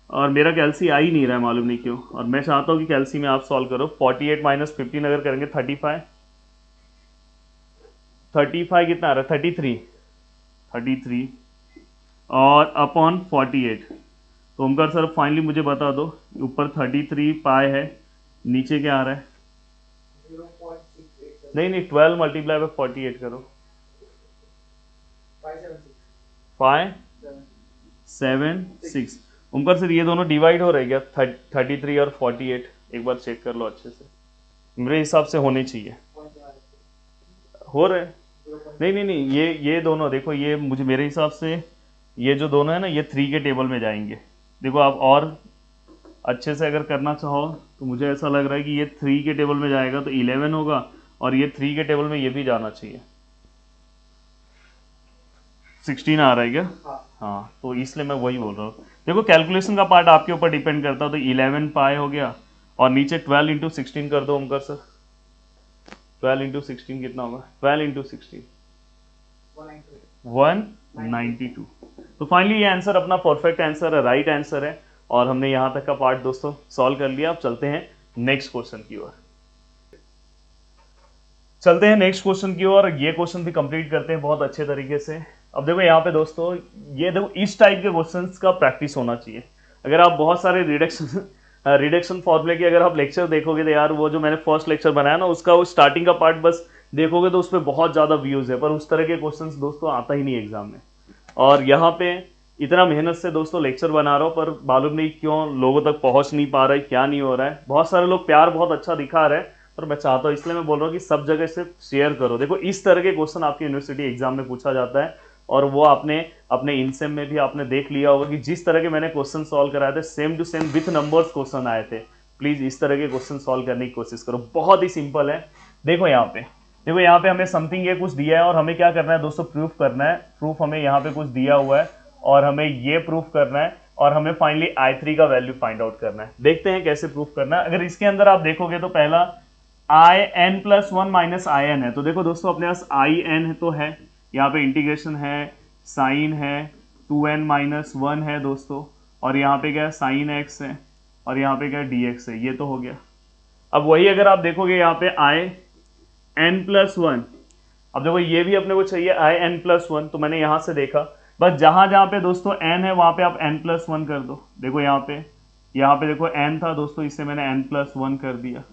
A: और मेरा कैल्सी आ ही नहीं रहा है, मालूम नहीं क्यों, और मैं चाहता हूँ कि कैल्सी में आप सॉल्व करो। 48 - 15 अगर करेंगे 35 कितना आ रहा है 33 और अपॉन 48। तो ओमकार सर फाइनली मुझे बता दो, ऊपर 33 पाई है, नीचे क्या आ रहा है? 0.68। नहीं 12 × 48 करो, 576। ओमकार सर ये दोनों डिवाइड हो रहे क्या 33 और 48? एक बार चेक कर लो अच्छे से, मेरे हिसाब से होने चाहिए। हो रहे? नहीं ये दोनों देखो, ये मुझे मेरे हिसाब से ये जो दोनों है ना ये 3 के टेबल में जाएंगे। देखो आप और अच्छे से अगर करना चाहो तो मुझे ऐसा लग रहा है कि ये 3 के टेबल में जाएगा तो 11 होगा, और ये 3 के टेबल में ये भी जाना चाहिए। 16 आ रहा है क्या? हाँ, तो इसलिए मैं वही बोल रहा हूँ। देखो कैलकुलेशन का पार्ट आपके ऊपर डिपेंड करता है, तो 11 पाई हो गया और नीचे 12 इंटू 16 कर दो ओमकर सर। 12 इंटू 16 कितना होगा? 12 इंटू 16 192। तो फाइनली ये आंसर अपना परफेक्ट आंसर है, राइट आंसर है। और हमने यहाँ तक का पार्ट दोस्तों सॉल्व कर लिया। अब चलते हैं नेक्स्ट क्वेश्चन की ओर। चलते हैं नेक्स्ट क्वेश्चन की ओर। ये क्वेश्चन भी कंप्लीट करते हैं बहुत अच्छे तरीके से। अब देखो यहाँ पे दोस्तों, ये देखो इस टाइप के क्वेश्चंस का प्रैक्टिस होना चाहिए। अगर आप बहुत सारे रिडक्शन फॉर्मूले की अगर आप लेक्चर देखोगे तो यार, वो जो मैंने फर्स्ट लेक्चर बनाया ना, उसका वो स्टार्टिंग का पार्ट बस देखोगे तो उस पर बहुत ज़्यादा व्यूज़ है, पर उस तरह के क्वेश्चंस दोस्तों आता ही नहीं एग्जाम में। और यहाँ पे इतना मेहनत से दोस्तों लेक्चर बना रहा हूँ, पर मालूम नहीं क्यों लोगों तक पहुँच नहीं पा रहा है, क्या नहीं हो रहा है। बहुत सारे लोग प्यार बहुत अच्छा दिखा रहे हैं, पर मैं चाहता हूँ, इसलिए मैं बोल रहा हूँ कि सब जगह से शेयर करो। देखो इस तरह के क्वेश्चन आपके यूनिवर्सिटी एग्जाम में पूछा जाता है, और वो आपने अपने इनसेम में भी आपने देख लिया होगा कि जिस तरह के मैंने क्वेश्चन सॉल्व कराए थे, same to same with numbers question आए थे। प्लीज इस तरह के क्वेश्चन सॉल्व करने की कोशिश करो, बहुत ही सिंपल है। देखो यहाँ पे हमें समथिंग ये कुछ दिया है और हमें क्या करना है दोस्तों, प्रूफ करना है। प्रूफ हमें यहाँ पे कुछ दिया हुआ है और हमें ये प्रूफ करना है, और हमें फाइनली I3 का वैल्यू फाइंड आउट करना है। देखते हैं कैसे प्रूफ करना है। अगर इसके अंदर आप देखोगे तो पहला in+1 माइनस in है। तो देखो दोस्तों अपने पास in तो है, यहाँ पे इंटीग्रेशन है, साइन है, 2n माइनस 1 है दोस्तों, और यहाँ पे क्या है, साइन x है, और यहाँ पे क्या है, dx है। ये तो हो गया। अब वही अगर आप देखोगे यहाँ पे in+1, अब देखो ये भी अपने को चाहिए in+1, तो मैंने यहाँ से देखा, बस जहां जहां पे दोस्तों n है वहां पे आप n+1 कर दो। देखो यहाँ पे देखो n था दोस्तों, इससे मैंने n+1 कर दिया।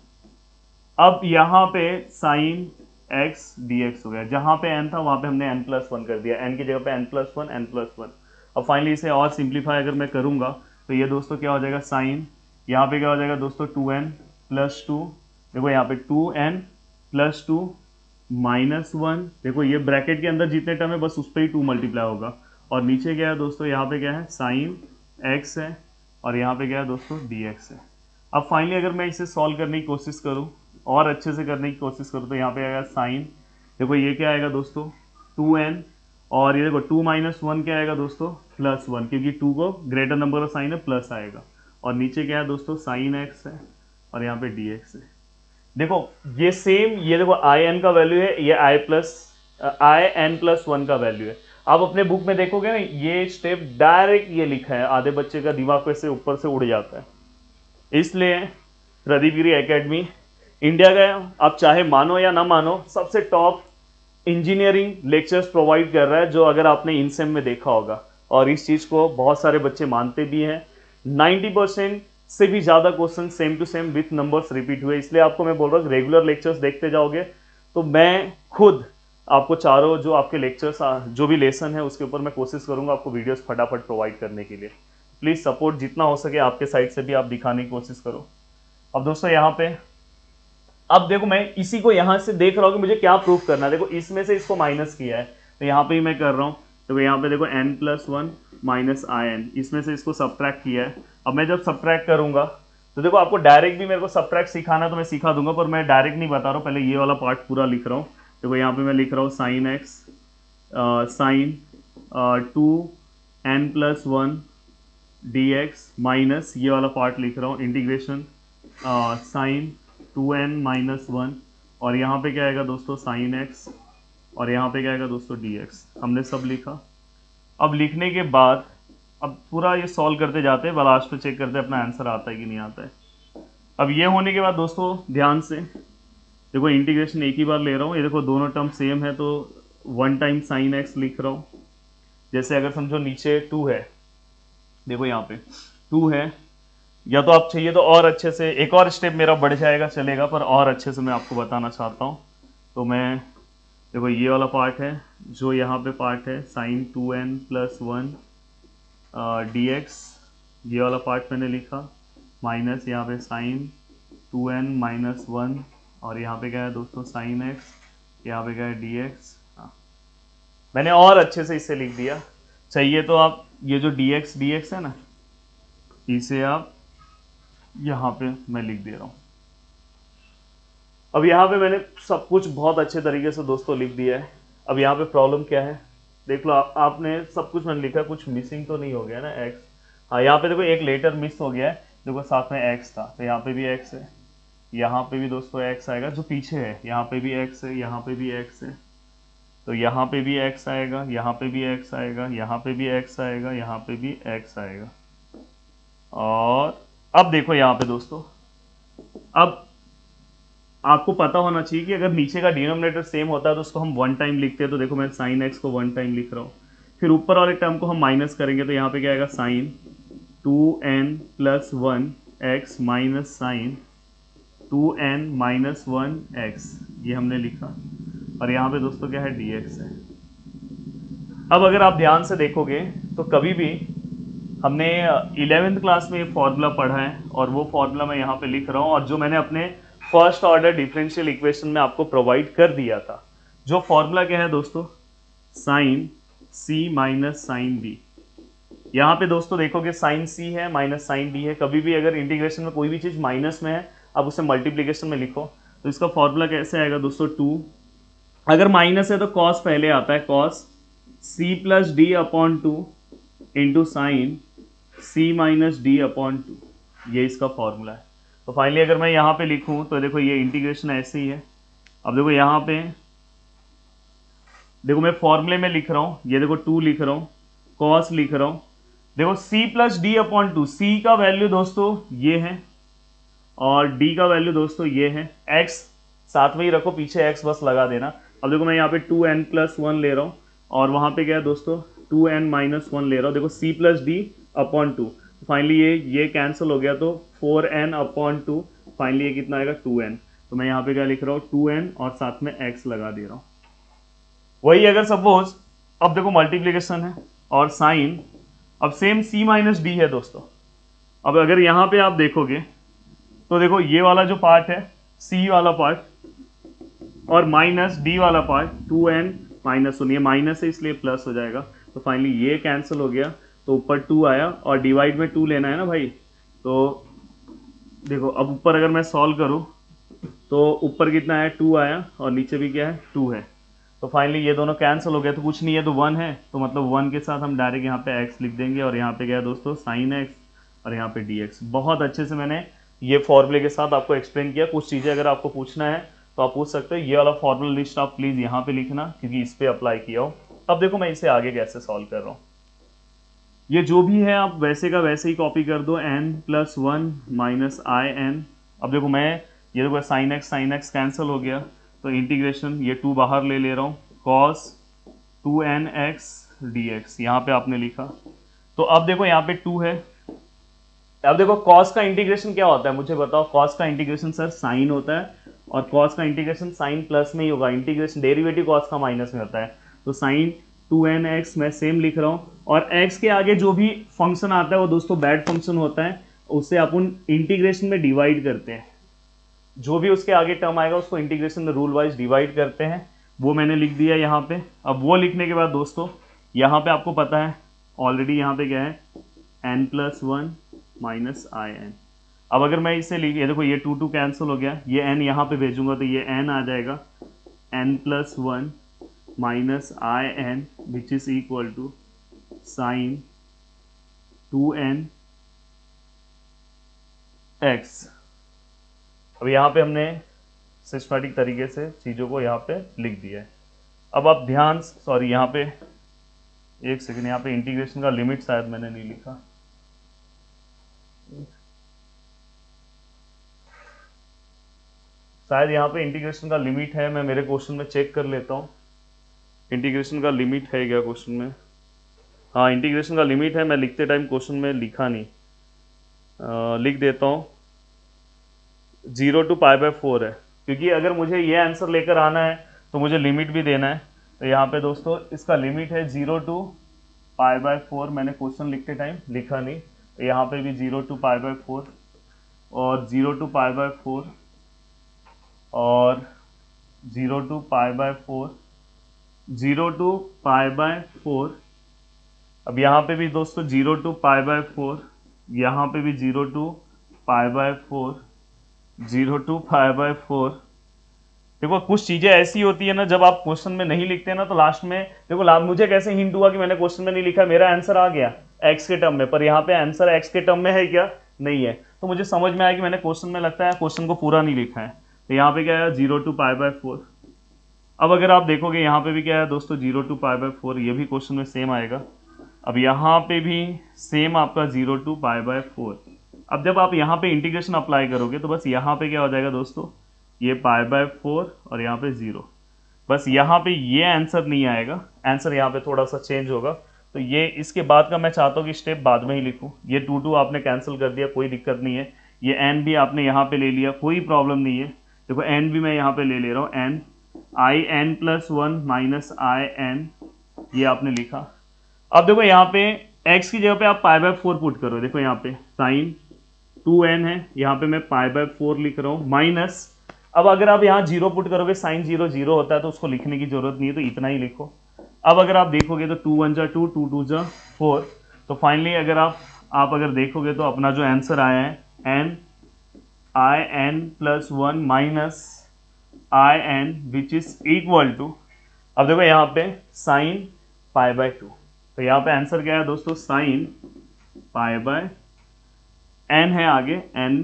A: अब यहाँ पे साइन x dx हो गया, जहां पे n था वहां पे हमने n+1 कर दिया, n की जगह पे n+1। अब फाइनली इसे और सिंप्लीफाई अगर मैं करूंगा तो ये दोस्तों क्या हो जाएगा, साइन, यहाँ पे क्या हो जाएगा दोस्तों 2n+2। देखो यहाँ पे 2n+2 -1। देखो ये ब्रैकेट के अंदर जितने टर्म है बस उस पर ही 2 मल्टीप्लाई होगा, और नीचे क्या है दोस्तों, यहाँ पे क्या है, साइन x है, और यहाँ पे क्या है दोस्तों, dx है। अब फाइनली अगर मैं इसे सॉल्व करने की कोशिश करूँ और अच्छे से करने की कोशिश करूँ तो यहाँ पे आएगा साइन, देखो ये क्या आएगा दोस्तों 2n, और ये देखो 2 माइनस 1 क्या आएगा दोस्तों, +1, क्योंकि 2 को ग्रेटर नंबर का साइन है, प्लस आएगा, और नीचे क्या है दोस्तों, साइन x है, और यहाँ पे dx है। देखो ये सेम, ये देखो in का वैल्यू है, ये in+1 का वैल्यू है। आप अपने बुक में देखोगे ना, ये स्टेप डायरेक्ट ये लिखा है, आधे बच्चे का दिमाग पे से ऊपर से उड़ जाता है। इसलिए प्रदीप गिरी एकेडमी इंडिया का, आप चाहे मानो या ना मानो, सबसे टॉप इंजीनियरिंग लेक्चर्स प्रोवाइड कर रहा है, जो अगर आपने इनसेम में देखा होगा, और इस चीज़ को बहुत सारे बच्चे मानते भी हैं। 90% से भी ज़्यादा question same to same with numbers repeat हुए। इसलिए आपको मैं बोल रहा हूँ रेगुलर लेक्चर्स देखते जाओगे तो मैं खुद आपको चारों जो आपके लेक्चर्स जो भी लेसन है उसके ऊपर मैं कोशिश करूँगा आपको वीडियोस फटाफट प्रोवाइड करने के लिए। प्लीज़ सपोर्ट जितना हो सके आपके साइड से भी आप दिखाने की कोशिश करो। अब दोस्तों यहाँ पे, अब देखो मैं इसी को यहाँ से देख रहा हूँ कि मुझे क्या प्रूफ करना है। देखो इसमें से इसको माइनस किया है, तो यहाँ पे ही मैं कर रहा हूँ। तो यहाँ पे देखो n+1 माइनस in, इसमें से इसको सब्ट्रैक्ट किया है। अब मैं जब सब्ट्रैक्ट करूँगा तो देखो आपको डायरेक्ट भी मेरे को सब्ट्रैक्ट सिखाना है तो मैं सिखा दूंगा, पर मैं डायरेक्ट नहीं बता रहा हूँ, पहले ये वाला पार्ट पूरा लिख रहा हूँ। देखो यहाँ पे मैं लिख रहा हूँ sine x sine 2n+1 dx minus ये वाला पार्ट लिख रहा हूँ इंटीग्रेशन साइन 2n-1, और यहाँ पे क्या आएगा दोस्तों साइन x, और यहाँ पे क्या आएगा दोस्तों dx। हमने सब लिखा। अब लिखने के बाद अब पूरा ये सॉल्व करते जाते हैं, लास्ट पे चेक करते हैं अपना आंसर आता है कि नहीं आता है। अब ये होने के बाद दोस्तों ध्यान से देखो, इंटीग्रेशन एक ही बार ले रहा हूँ। ये देखो दोनों टर्म सेम है तो 1 टाइम साइन x लिख रहा हूँ। जैसे अगर समझो नीचे 2 है, देखो यहाँ पे 2 है, या तो आप चाहिए तो और अच्छे से एक और स्टेप मेरा बढ़ जाएगा चलेगा, पर और अच्छे से मैं आपको बताना चाहता हूँ। तो मैं देखो ये वाला पार्ट है, जो यहाँ पे पार्ट है साइन 2n+1 dx, ये वाला पार्ट मैंने लिखा, माइनस यहाँ पे साइन 2n-1, और यहाँ पे क्या है दोस्तों साइन x, यहाँ पे क्या है dx। हाँ, मैंने और अच्छे से इससे लिख दिया। चाहिए तो आप ये जो dx है ना, इसे आप यहाँ पे मैं लिख दे रहा हूँ। अब यहाँ पे मैंने सब कुछ बहुत अच्छे तरीके से दोस्तों लिख दिया है। अब यहाँ पे प्रॉब्लम क्या है देख लो, आपने सब कुछ मैंने लिखा, कुछ मिसिंग तो नहीं हो गया ना एक्स। हाँ यहाँ पे देखो एक लेटर मिस हो गया है, देखो साथ में एक्स था, तो यहाँ पे भी एक्स है, यहाँ पे भी दोस्तों एक्स आएगा, जो पीछे है यहाँ पे भी एक्स है, यहाँ पे भी एक्स है, तो यहाँ पे भी एक्स आएगा, यहाँ पे भी एक्स आएगा, यहाँ पे भी एक्स आएगा, यहाँ पे भी एक्स आएगा। और अब देखो यहाँ पे दोस्तों, अब आपको पता होना चाहिए कि अगर नीचे का डिनोमिनेटर सेम होता है तो उसको हम वन टाइम लिखते हैं, तो देखो मैं साइन एक्स को वन टाइम लिख रहा हूँ। फिर ऊपर वाले टर्म को हम माइनस करेंगे, तो यहाँ पे क्या आएगा, sine 2n plus 1 X minus sine 2n minus 1 X, ये हमने लिखा। और यहाँ पे दोस्तों क्या है, dx है। अब अगर आप ध्यान से देखोगे तो कभी भी हमने 11th क्लास में ये फॉर्मूला पढ़ा है, और वो फॉर्मूला मैं यहाँ पे लिख रहा हूँ, और जो मैंने अपने फर्स्ट ऑर्डर डिफरेंशियल इक्वेशन में आपको प्रोवाइड कर दिया था। जो फॉर्मूला क्या है दोस्तों, sine c minus sine d। यहाँ पे दोस्तों देखोगे साइन c है माइनस साइन d है। कभी भी अगर इंटीग्रेशन में कोई भी चीज़ माइनस में है, आप उसे मल्टीप्लीकेशन में लिखो, तो इसका फॉर्मूला कैसे आएगा दोस्तों, 2, अगर माइनस है तो कॉस पहले आता है, cos c plus D upon 2 into sine c minus D upon 2, ये इसका फॉर्मूला है। तो फाइनली अगर मैं यहाँ पे लिखूँ तो देखो ये इंटीग्रेशन ऐसे ही है। अब देखो यहाँ पे देखो मैं फॉर्मूले में लिख रहा हूँ, ये देखो 2 लिख रहा हूँ, कॉस लिख रहा हूँ, देखो c plus D upon 2, c का वैल्यू दोस्तों ये है और d का वैल्यू दोस्तों ये है, x साथ में ही रखो, पीछे x बस लगा देना। अब देखो मैं यहाँ पे 2n प्लस 1 ले रहा हूँ, और वहाँ पे क्या है दोस्तों 2n माइनस 1 ले रहा हूँ, देखो c plus D upon 2, finally ये कैंसिल हो गया, तो 4n अपॉन 2, फाइनली ये कितना आएगा 2n। तो मैं यहाँ पे क्या लिख रहा हूँ 2n और साथ में x लगा दे रहा हूँ। वही अगर सपोज अब देखो मल्टीप्लीकेशन है और साइन, अब सेम c माइनस डी है दोस्तों। अब अगर यहाँ पे आप देखोगे तो देखो ये वाला जो पार्ट है c वाला पार्ट और माइनस d वाला पार्ट 2n माइनस 1, ये माइनस है इसलिए प्लस हो जाएगा, तो फाइनली ये कैंसिल हो गया, तो ऊपर 2 आया और डिवाइड में 2 लेना है ना भाई। तो देखो अब ऊपर अगर मैं सॉल्व करूँ तो ऊपर कितना है 2 आया और नीचे भी क्या है 2 है, तो फाइनली ये दोनों कैंसिल हो गया, तो कुछ नहीं है तो 1 है, तो मतलब 1 के साथ हम डायरेक्ट यहाँ पे x लिख देंगे, और यहाँ पे क्या है दोस्तों साइन x और यहाँ पे dx। बहुत अच्छे से मैंने ये फॉर्मूले के साथ आपको एक्सप्लेन किया। कुछ चीज़ें अगर आपको पूछना है तो आप पूछ सकते हो, ये वाला फॉर्मूला लिस्ट आप प्लीज़ यहाँ पे लिखना क्योंकि इस पर अप्लाई किया हो। अब देखो मैं इसे आगे कैसे सॉल्व कर रहा हूँ, ये जो भी है आप वैसे का वैसे ही कॉपी कर दो, n plus 1 minus I N. अब देखो मैं ये देखो साइन x कैंसिल हो गया, तो इंटीग्रेशन ये 2 बाहर ले रहा हूँ, cos 2nx dx यहाँ पे आपने लिखा। तो अब देखो यहाँ पे 2 है, अब देखो cos का इंटीग्रेशन क्या होता है मुझे बताओ, cos का इंटीग्रेशन सर साइन होता है, और cos का इंटीग्रेशन साइन प्लस में ही होगा, इंटीग्रेशन डेरिवेटिव cos का माइनस में होता है, तो साइन 2nx मैं सेम लिख रहा हूँ, और x के आगे जो भी फंक्शन आता है वो दोस्तों बैड फंक्शन होता है, उससे अपन इंटीग्रेशन में डिवाइड करते हैं, जो भी उसके आगे टर्म आएगा उसको इंटीग्रेशन में रूल वाइज डिवाइड करते हैं, वो मैंने लिख दिया यहाँ पे। अब वो लिखने के बाद दोस्तों यहाँ पे आपको पता है ऑलरेडी यहाँ पे क्या है n plus 1 minus I N. अब अगर मैं इसे लिख, ये देखो ये 2 कैंसिल हो गया, ये n यहाँ पे भेजूंगा तो ये n आ जाएगा, n plus 1 minus I N which is equal to sine 2n x। अब यहाँ पे हमने सिस्टमैटिक तरीके से चीज़ों को यहाँ पे लिख दिया है। अब आप ध्यान, सॉरी यहाँ पे एक सेकंड, यहाँ पे इंटीग्रेशन का लिमिट शायद मैंने नहीं लिखा, शायद यहाँ पे इंटीग्रेशन का लिमिट है, मैं मेरे क्वेश्चन में चेक कर लेता हूँ इंटीग्रेशन का लिमिट है क्या क्वेश्चन में। हाँ इंटीग्रेशन का लिमिट है, मैं लिखते टाइम क्वेश्चन में लिखा नहीं, लिख देता हूँ 0 to π/4 है, क्योंकि अगर मुझे ये आंसर लेकर आना है तो मुझे लिमिट भी देना है। तो यहाँ पे दोस्तों इसका लिमिट है 0 to π/4, मैंने क्वेश्चन लिखते टाइम लिखा नहीं, तो यहाँ पे भी 0 to π/4 और 0 to π/4 और 0 to π/4, 0 to π/4। अब यहाँ पे भी दोस्तों 0 to π/4, यहाँ पे भी 0 to π/4, 0 to π/4 देखो कुछ चीजें ऐसी होती है ना, जब आप क्वेश्चन में नहीं लिखते ना तो लास्ट में देखो मुझे कैसे हिंट हुआ कि मैंने क्वेश्चन में नहीं लिखा, मेरा आंसर आ गया एक्स के टर्म में, पर यहाँ पे आंसर एक्स के टर्म में है क्या, नहीं है। तो मुझे समझ में आया कि मैंने क्वेश्चन में लगता है क्वेश्चन को पूरा नहीं लिखा है। तो यहाँ पे क्या है 0 to π/4। अब अगर आप देखोगे यहाँ पे भी क्या है दोस्तों 0 to π/4, ये भी क्वेश्चन में सेम आएगा। अब यहाँ पे भी सेम आपका 0 to π/4। अब जब आप यहाँ पे इंटीग्रेशन अप्लाई करोगे तो बस यहाँ पे क्या हो जाएगा दोस्तों, ये π/4 और यहाँ पे 0। बस यहाँ पे ये आंसर नहीं आएगा, आंसर यहाँ पे थोड़ा सा चेंज होगा। तो ये इसके बाद का मैं चाहता हूँ कि स्टेप बाद में ही लिखूँ। ये 2 आपने कैंसिल कर दिया, कोई दिक्कत नहीं है। ये एन भी आपने यहाँ पे ले लिया, कोई प्रॉब्लम नहीं है। देखो एन भी मैं यहाँ पे ले रहा हूँ, एन in+1 माइनस in, ये आपने लिखा। अब देखो यहाँ पे x की जगह पे आप π/4 पुट करो। देखो यहाँ पे साइन 2n है, यहाँ पे मैं π/4 लिख रहा हूँ माइनस। अब अगर आप यहाँ 0 पुट करोगे, साइन 0 0 होता है तो उसको लिखने की जरूरत नहीं है, तो इतना ही लिखो। अब अगर आप देखोगे तो 2 1 जा 2, 2 2 जा 4। तो फाइनली अगर आप अगर देखोगे तो अपना जो आंसर आया है in+1 minus in which is equal to, अब देखो यहाँ पे साइन π/2। तो यहाँ पे आंसर क्या है दोस्तों, साइन π/n है, आगे n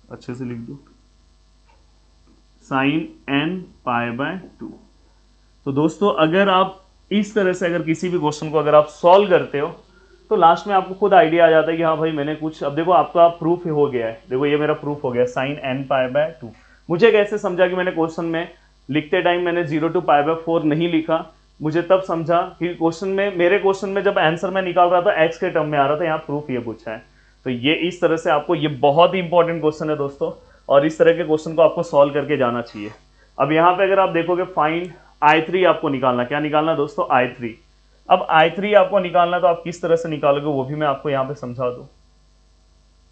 A: अच्छे से लिख दो, साइन n π/2। तो दोस्तों अगर आप इस तरह से अगर किसी भी क्वेश्चन को अगर आप सॉल्व करते हो तो लास्ट में आपको खुद आइडिया आ जाता है कि हाँ भाई मैंने कुछ, अब देखो आपका प्रूफ हो गया है। देखो ये मेरा प्रूफ हो गया, साइन n π/2। मुझे कैसे समझा कि मैंने क्वेश्चन में लिखते टाइम मैंने 0 to π/4 नहीं लिखा, मुझे तब समझा कि क्वेश्चन में, मेरे क्वेश्चन में जब आंसर मैं निकाल रहा था एक्स के टर्म में आ रहा था, यहाँ प्रूफ ये पूछा है। तो ये इस तरह से आपको, ये बहुत ही इंपॉर्टेंट क्वेश्चन है दोस्तों, और इस तरह के क्वेश्चन को आपको सॉल्व करके जाना चाहिए। अब यहाँ पे अगर आप देखोगे फाइंड I3 आपको निकालना, क्या निकालना दोस्तों, I3। अब I3 आपको निकालना, तो आप किस तरह से निकालोगे वो भी मैं आपको यहाँ पे समझा दूं।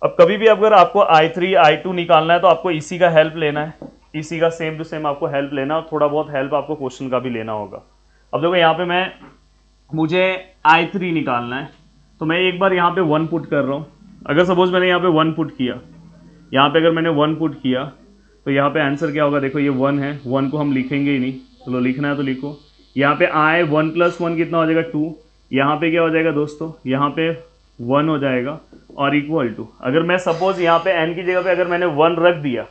A: अब कभी भी अगर आपको I3 I2 निकालना है तो आपको इसी का हेल्प लेना है, इसी का सेम टू सेम आपको हेल्प लेना, और थोड़ा बहुत हेल्प आपको क्वेश्चन का भी लेना होगा। अब देखो यहाँ पे मुझे I3 निकालना है, तो मैं एक बार यहाँ पे 1 पुट कर रहा हूँ। अगर सपोज मैंने यहाँ पे 1 पुट किया, यहाँ पे अगर मैंने 1 पुट किया तो यहाँ पे आंसर क्या होगा, देखो ये 1 है, 1 को हम लिखेंगे ही नहीं, चलो लिखना है तो लिखो। यहाँ पे I 1+1 कितना हो जाएगा 2, यहाँ पे क्या हो जाएगा दोस्तों, यहाँ पे 1 हो जाएगा, और इक्वल टू, अगर मैं सपोज यहाँ पे n की जगह पे अगर मैंने 1 रख दिया,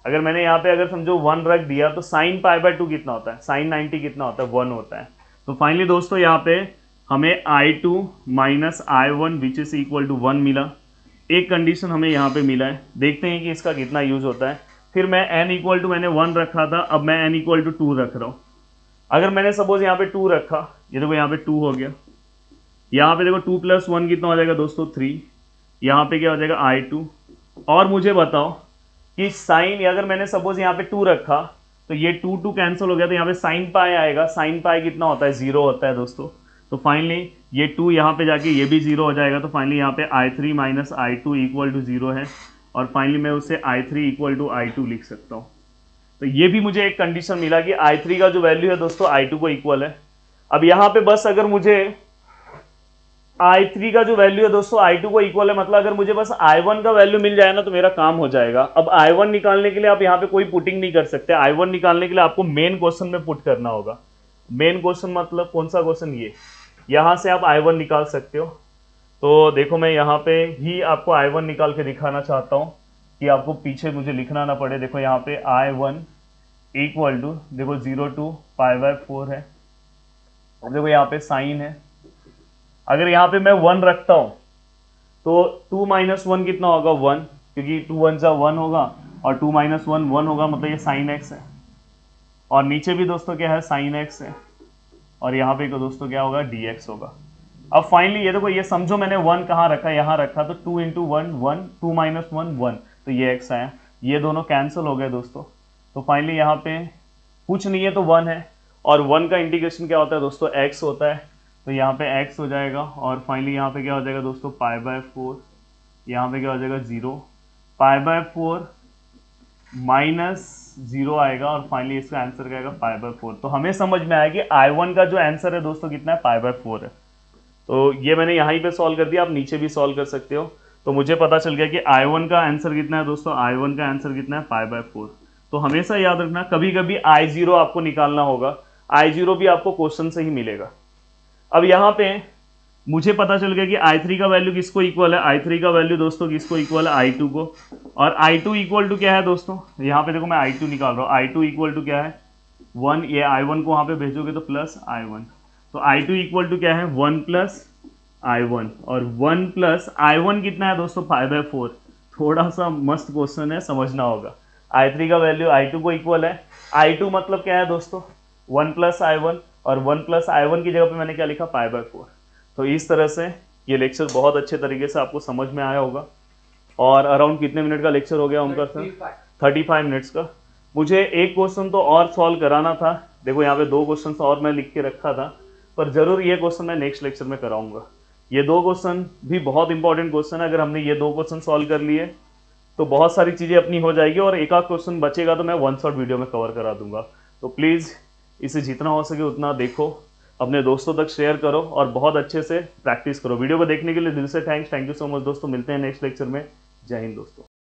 A: अगर मैंने यहाँ पे अगर समझो 1 रख दिया, तो साइन π/2 कितना होता है, साइन 90 कितना होता है, 1 होता है। तो फाइनली दोस्तों यहाँ पे हमें I2 minus I1 which is equal to 1 मिला। एक कंडीशन हमें यहाँ पे मिला है, देखते हैं कि इसका कितना यूज होता है। फिर मैं n इक्वल टू, मैंने 1 रखा था, अब मैं n इक्वल टू 2 रख रहा हूँ। अगर मैंने सपोज यहाँ पे 2 रखा, ये देखो यहाँ पे 2 हो गया, यहाँ पे देखो 2+1 कितना हो जाएगा दोस्तों 3, यहाँ पे क्या हो जाएगा I2। और मुझे बताओ कि साइन, अगर मैंने सपोज यहाँ पे 2 रखा तो ये 2 2 कैंसिल हो गया, तो यहाँ पे साइन पाई आएगा, साइन पाई कितना होता है, 0 होता है दोस्तों। तो फाइनली ये 2 यहाँ पे जाके ये भी 0 हो जाएगा, तो फाइनली यहाँ पे I3 minus I2 equal to 0 है, और फाइनली मैं उसे I3 इक्वल टू I2 लिख सकता हूँ। तो ये भी मुझे एक कंडीशन मिला कि I3 का जो वैल्यू है दोस्तों I2 को इक्वल है। अब यहाँ पे बस अगर मुझे I3 का जो वैल्यू है दोस्तों I2 को इक्वल है, मतलब अगर मुझे बस I1 का वैल्यू मिल जाए ना तो मेरा काम हो जाएगा। अब I1 निकालने के लिए आप यहाँ पे कोई पुटिंग नहीं कर सकते, I1 निकालने के लिए आपको मेन क्वेश्चन में पुट करना होगा। मेन क्वेश्चन मतलब कौन सा क्वेश्चन, ये यहाँ से आप I1 निकाल सकते हो। तो देखो मैं यहाँ पे ही आपको I1 निकाल के दिखाना चाहता हूँ कि आपको पीछे मुझे लिखना ना पड़े। देखो यहाँ पे I1 इक्वल टू, देखो 0 to π/4 है, अब देखो यहाँ पे साइन है। अगर यहाँ पे मैं 1 रखता हूँ तो 2 - 1 कितना होगा, 1, क्योंकि 2 1 जा 1 होगा, और 2 - 1 1 होगा, मतलब ये साइन x है। और नीचे भी दोस्तों क्या है, साइन x है, और यहाँ पे दोस्तों क्या होगा, dx होगा। अब फाइनली ये देखो, ये समझो मैंने 1 कहाँ रखा, यहाँ रखा, तो 2 × 1 1, 2 - 1 1, तो ये x आया, ये दोनों कैंसिल हो गए दोस्तों। तो फाइनली यहाँ पे कुछ नहीं है तो 1 है, और 1 का इंटीग्रेशन क्या होता है दोस्तों, x होता है, तो यहाँ पे x हो जाएगा, और फाइनली यहाँ पे क्या हो जाएगा दोस्तों, π/4, यहाँ पे क्या हो जाएगा 0, π/4 - 0 आएगा, और फाइनली इसका आंसर क्या आएगा, π/4। तो हमें समझ में आया कि I1 का जो आंसर है दोस्तों कितना है, π/4 है। तो ये मैंने यहाँ पे सॉल्व कर दिया, आप नीचे भी सॉल्व कर सकते हो। तो मुझे पता चल गया कि I1 का आंसर कितना है दोस्तों, I1 का आंसर कितना है, π/4। तो हमेशा याद रखना, कभी कभी I0 आपको निकालना होगा, I0 भी आपको क्वेश्चन से ही मिलेगा। अब यहाँ पे मुझे पता चल गया कि I3 का वैल्यू किसको इक्वल है, I3 का वैल्यू दोस्तों किसको इक्वल है, I2 को। और I2 इक्वल टू क्या है दोस्तों, यहाँ पे देखो मैं I2 निकाल रहा हूँ, I2 इक्वल टू क्या है 1, ये I1 को वहाँ पे भेजोगे तो प्लस I1, तो I2 इक्वल टू क्या है 1 प्लस I1, और 1 प्लस I1 कितना है दोस्तों 5/4। थोड़ा सा मस्त क्वेश्चन है, समझना होगा। I3 का वैल्यू I2 को इक्वल है, I2 मतलब क्या है दोस्तों 1 प्लस I1, और 1 प्लस I1 की जगह पे मैंने क्या लिखा 5/4। तो इस तरह से ये लेक्चर बहुत अच्छे तरीके से आपको समझ में आया होगा। और अराउंड कितने मिनट का लेक्चर हो गया ओमकार सर? 35 मिनट्स का। मुझे एक क्वेश्चन तो और सॉल्व कराना था, देखो यहाँ पे 2 क्वेश्चन और मैं लिख के रखा था, पर जरूर ये क्वेश्चन मैं नेक्स्ट लेक्चर में कराऊंगा। ये 2 क्वेश्चन भी बहुत इंपॉर्टेंट क्वेश्चन है, अगर हमने ये 2 क्वेश्चन सॉल्व कर लिए तो बहुत सारी चीज़ें अपनी हो जाएगी, और एक आध क्वेश्चन बचेगा तो मैं 1 शॉट वीडियो में कवर करा दूंगा। तो प्लीज़ इसे जितना हो सके उतना देखो, अपने दोस्तों तक शेयर करो और बहुत अच्छे से प्रैक्टिस करो। वीडियो को देखने के लिए दिल से थैंक यू सो मच दोस्तों। मिलते हैं नेक्स्ट लेक्चर में। जय हिंद दोस्तों।